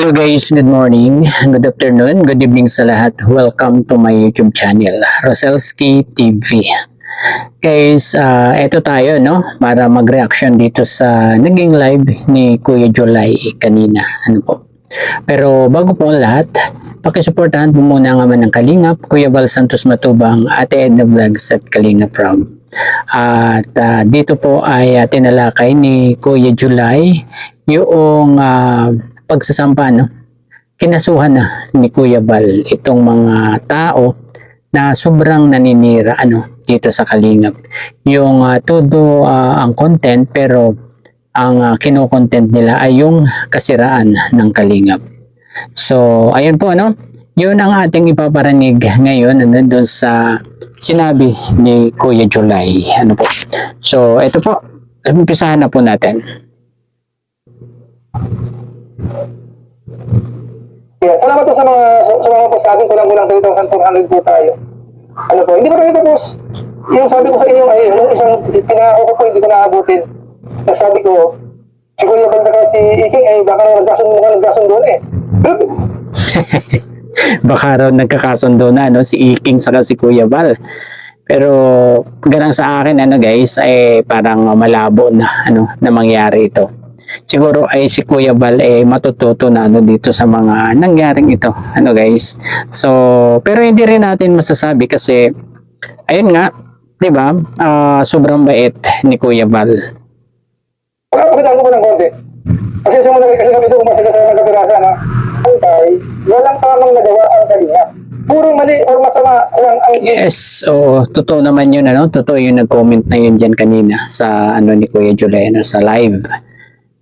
Hello guys, good morning, good afternoon, good evening sa lahat. Welcome to my YouTube channel, Roselski TV. Guys, eto tayo no, para mag-reaction dito sa naging live ni Kuya July kanina. Ano po? Pero bago po ang lahat, pakisuportahan po muna naman ng Kalingap, Kuya Val Santos Matubang, Ate Edna Vlogs at Kalingap Round. At dito po ay tinalakay ni Kuya July yung pagsasampa, no? Kinasuhan na ni Kuya Val itong mga tao na sobrang naninira dito sa Kalingap. Yung todo ang content, pero ang kino-content nila ay yung kasiraan ng Kalingap. So, ayun po yun ang ating ipaparanig ngayon doon sa sinabi ni Kuya July. Po. So, ito po. Umpisahan na po natin. Yeah, salamat po sa mga sumama po sa akin. Kulang-kulang 3,400 po tayo. Hindi pa rin tapos. Yung sabi ko sa inyo ay yung isang pinako ko po, hindi ko naabutin. Nasabi ko, si Kuya Val saka si Iking ay baka nagkasundo na eh. Baka raw nagkakasundo na si Iking saka si Kuya Val. Pero ganang sa akin guys ay parang malabo na na mangyari ito. Siguro ay si Kuya Val matututo na dito sa mga nangyaring ito guys. So pero hindi rin natin masasabi kasi ayun nga, 'di ba? Sobrang bait ni Kuya Val. Pagkakita ko ng konti. Kasi simula kasi kami doon umasagasama ng kapirasan walang tamang nagawa ang Kalingap. Puro mali or masama lang ang... Yes, totoo naman yun totoo yung nag-comment na yun dyan kanina sa ni Kuya July sa live,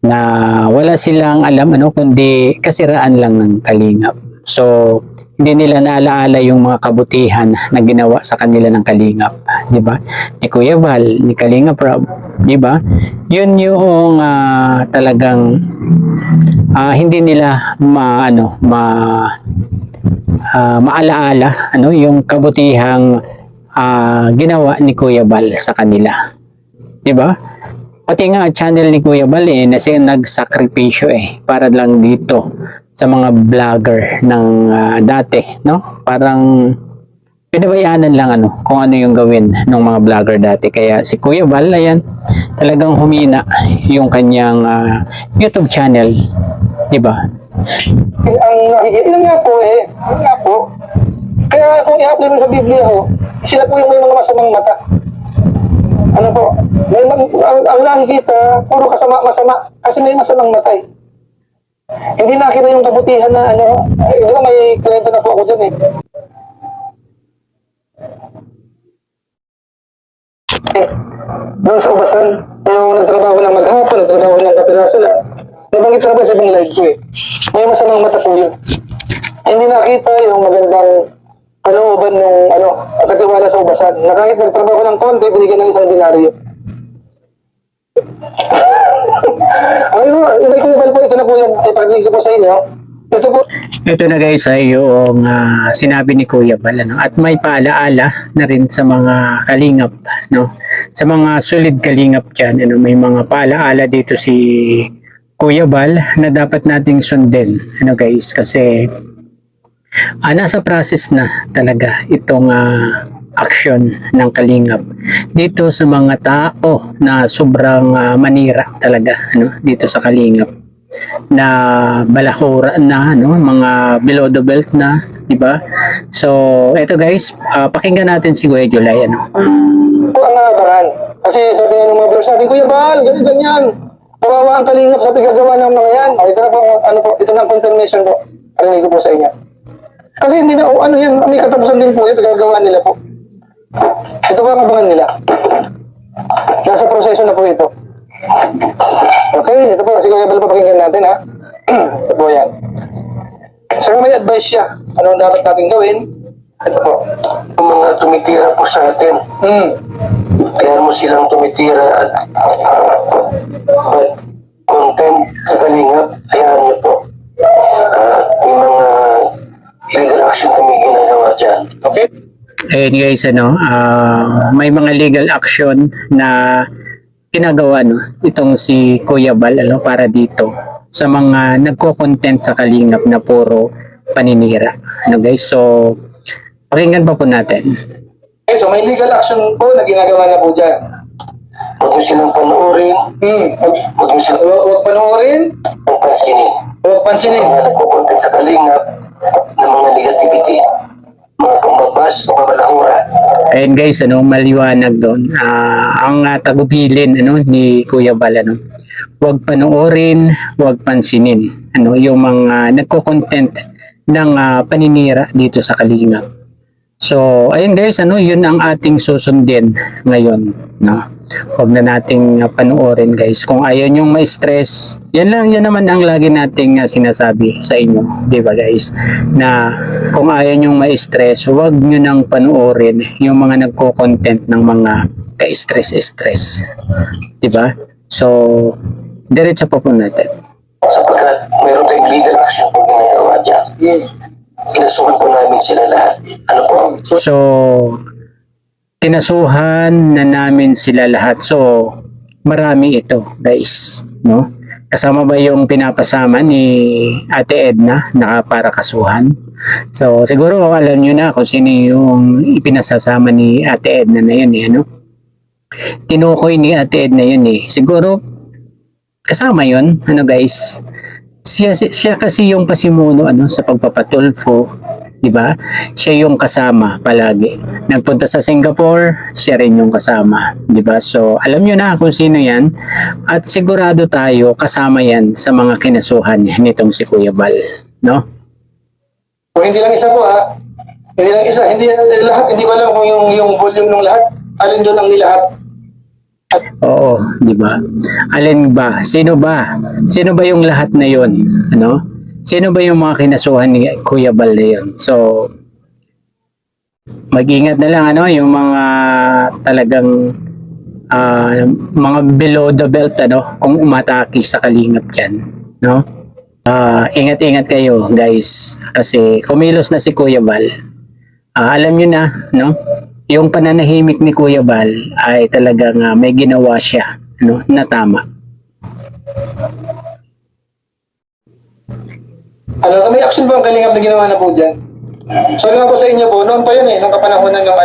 na wala silang alam kundi kasiraan lang ng Kalingap. So hindi nila naalaala yung mga kabutihan na ginawa sa kanila ng Kalingap, di ba? Ni Kuya Val, ni Kalingap Rob, di ba? Yun yung talagang hindi nila maalaala yung kabutihang ginawa ni Kuya Val sa kanila, di ba? Pati nga channel ni Kuya Val kasi nagsakripisyo para lang dito sa mga vlogger ng dati, parang pinabayaanan lang kung ano yung gawin ng mga vlogger dati. Kaya si Kuya Val talagang humina yung kanyang YouTube channel, di ba? Ang nakikita yun nga po. Kaya kung i-upload mo sa Biblia sila po yung may mga masamang mata. Ang nakikita, puro masama kasi may masamang mata Hindi nakita yung kabutihan na di ba may kliyente na po ako dyan doon sa Ubasan, yung nagtrabaho ng maghapon, nagtrabaho ng kapiraso lang. Nabanggit na ba sa ibang live ko may masamang mata po yun. Hindi nakita yung magandang kalooban ng katiwala sa Ubasan. Na kahit nagtrabaho ng konti, binigyan ng isang dinaryo. May Kuya Val po, ito na po yan. Ipagigil ko po sa inyo. Ito po. Ito na guys ay yung sinabi ni Kuya Val at may paalaala na rin sa mga Kalingap, sa mga solid Kalingap dyan, may mga paalaala dito si Kuya Val na dapat nating sundin guys, kasi nasa process na talaga itong action ng Kalingap dito sa mga tao na sobrang manira talaga dito sa Kalingap, na balakura na mga below the belt na, di ba? So eto guys, pakinggan natin si Kuya July po ang abangan. Kasi sabi nga ng mga vlogs natin, Kuya Val, ganyan. Kawawa ang Kalingap sa pagkagawa ng mga yan. Ito na po, ito na ang confirmation po. Arinig ko po sa inyo. Kasi hindi na, yan, may katapusan din po yung pagkagawa nila po. Ito po ang abangan nila. Nasa proseso na po ito. Okay, ito po, si Kuya Val, papakinggan natin Ito po yan. Saka may advice siya. Ano dapat natin gawin? Ito po. Yung mga tumitira po sa atin. Kaya mo silang tumitira at content sa Kalingap. Hayaan niyo po. May mga illegal action kami ginagawa dyan. Okay? Ayun guys, may mga legal action na ginagawa itong si Kuya Val para dito sa mga nagko-content sa Kalingap na puro paninira. Ano guys, so pakinggan pa po natin. Okay, so may legal action po na ginagawa na po dyan. Huwag mo silang panoorin, huwag mo silang Huwag panoorin, pansinin. huwag pansinin. Mga nagkukontent sa kalingap ng mga negativity, mga pambabas, pamamalahura. Ayun guys, maliwanag doon. Ang tagubilin ni Kuya Bal, huwag panoorin, huwag pansinin. Yung mga nagko-content ng paninira dito sa Kalingap. So, ayun guys, yun ang ating susundin ngayon, no? Huwag na nating panoorin guys. Kung ayaw nyong ma-stress, yan naman ang lagi nating sinasabi sa inyo, di ba guys? Na kung ayaw nyong ma-stress, huwag nyo nang panoorin yung mga nagko-content ng mga ka-stress-stress. Di ba? So, diretso pa po natin. Sapagkat mayroon tayong legal action po ginagawa dyan. Kinasuhan po namin sila lahat. Ano po? So, tinasuhan na namin sila lahat. So, marami ito, guys, no? Kasama ba yung pinapasama ni Ate Edna na para kasuhan? So, siguro alam nyo na kung sino yung ipinasasama ni Ate Edna na yun, ano? Tinukoy ni Ate Edna yun, eh. Siguro, kasama yun, guys? Siya kasi yung pasimuno sa pagpapatulfo, di ba? Siya yung kasama palagi. Nagpunta sa Singapore, siya rin yung kasama, di ba? So, alam niyo na kung sino 'yan at sigurado tayo kasama 'yan sa mga kinasuhan nitong si Kuya Bal, no? Kung hindi lang isa po hindi lang isa, hindi lahat, hindi ko alam kung yung volume ng lahat, alin doon ang nilahat. Oo, di ba? Alin ba? Sino ba? Sino ba yung lahat na 'yon, ano? Sino ba yung mga kinasuhan ni Kuya Bal na 'yon? So, mag-ingat na lang yung mga talagang mga below the belt kung umatake sa Kalingap diyan, no? Ingat-ingat kayo, guys, kasi kumilos na si Kuya Bal. Alam niyo na, no? Yung pananahimik ni Kuya Bal ay talagang may ginawa siya, na tama. So may action ba ang Kalingap na ginawa na po dyan? Sabi nga po sa inyo po, noon pa yan nung kapanahonan ng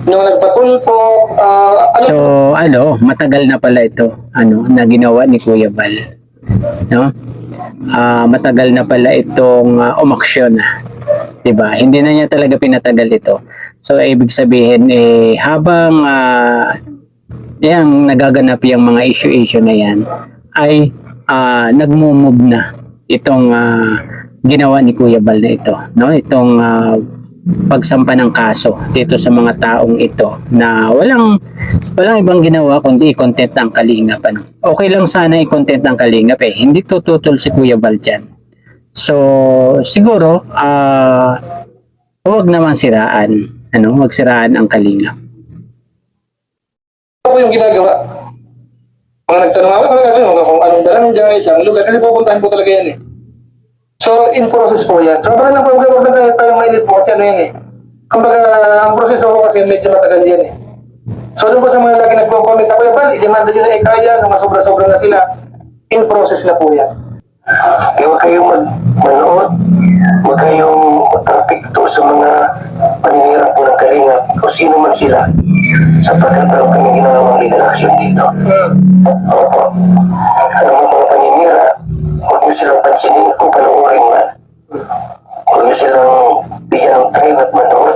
nung nagpatulpo, So, matagal na pala ito, na ginawa ni Kuya Bal, no? Matagal na pala itong umaksyon, 'di ba? Hindi na niya talaga pinatagal ito. So, ibig sabihin habang yang nagaganap yung mga issue na yan ay nagmo-move na itong ginawa ni Kuya Bal na ito, no? Itong pagsampa ng kaso dito sa mga taong ito na walang ibang ginawa kundi i-content ang Kalingap, Okay lang sana i-content ang Kalingap, hindi tututol si Kuya Bal dyan. So siguro huwag naman siraan, huwag siraan ang Kalingap. ano po yung ginagawa? Mga nagtanong ako kung anong barangay, saan lugar, kasi pupuntahan po talaga yan So, in process po yan. So, baka lang po, huwag na tayong mainit po kasi yan Kumbaga, ang proseso ko kasi medyo matagal yan So, doon po sa mga lagi nagko-comment ako, Bal, i-demanda nyo na kaya, nung sobra-sobra na sila, in process na po yan. Kaya huwag kayong manood, huwag kayong magpapikto sa mga paninira po ng kalingap o sino man sila sapagkat meron kami ginawang legal action dito. Opo. Ang mga paninira, huwag nyo silang pansinin kung panoorin man. Huwag nyo silang bigyan ng time at manood.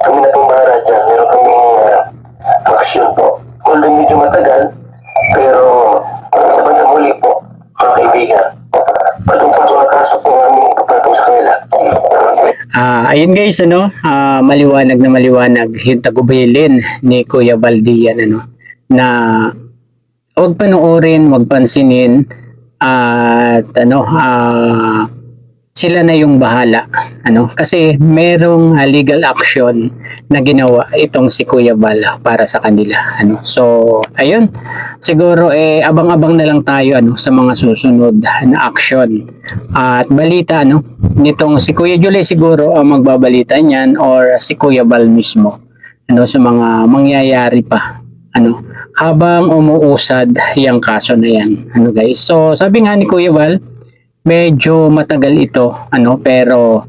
Kami na pumara dyan, meron kaming action po. Although medyo matagal, pero sa bandang huli po, mga kaibigan, patong-patong na kaso po namin ipapatong sa kanila. Ayun guys, maliwanag na maliwanag yung tagubilin ni Kuya Baldian, na huwag panoorin, huwag pansinin, at sila na yung bahala, kasi merong legal action na ginawa itong si Kuya Bal para sa kanila, So, ayun, siguro abang-abang na lang tayo sa mga susunod na action at balita, nitong si Kuya Julie siguro ang magbabalita niyan or si Kuya Bal mismo, sa mga mangyayari pa, habang umuusad yung kaso na yan. Ano guys? So sabi nga ni Kuya Val, medyo matagal ito, pero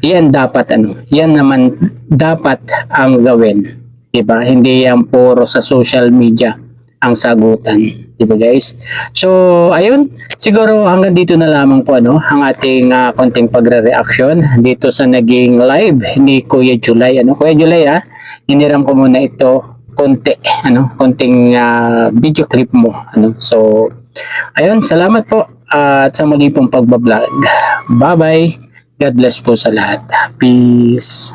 yan dapat yan naman dapat ang gawin, 'di ba? Hindi yan puro sa social media ang sagutan, 'di ba guys? So ayun, siguro hanggang dito na lamang po ang ating konting pagre-reaction dito sa naging live ni Kuya July. Kuya July, hiniram ko muna ito konting video clip mo. So ayun, salamat po at sa muli pong pagbablog. Bye-bye. God bless po sa lahat. Peace.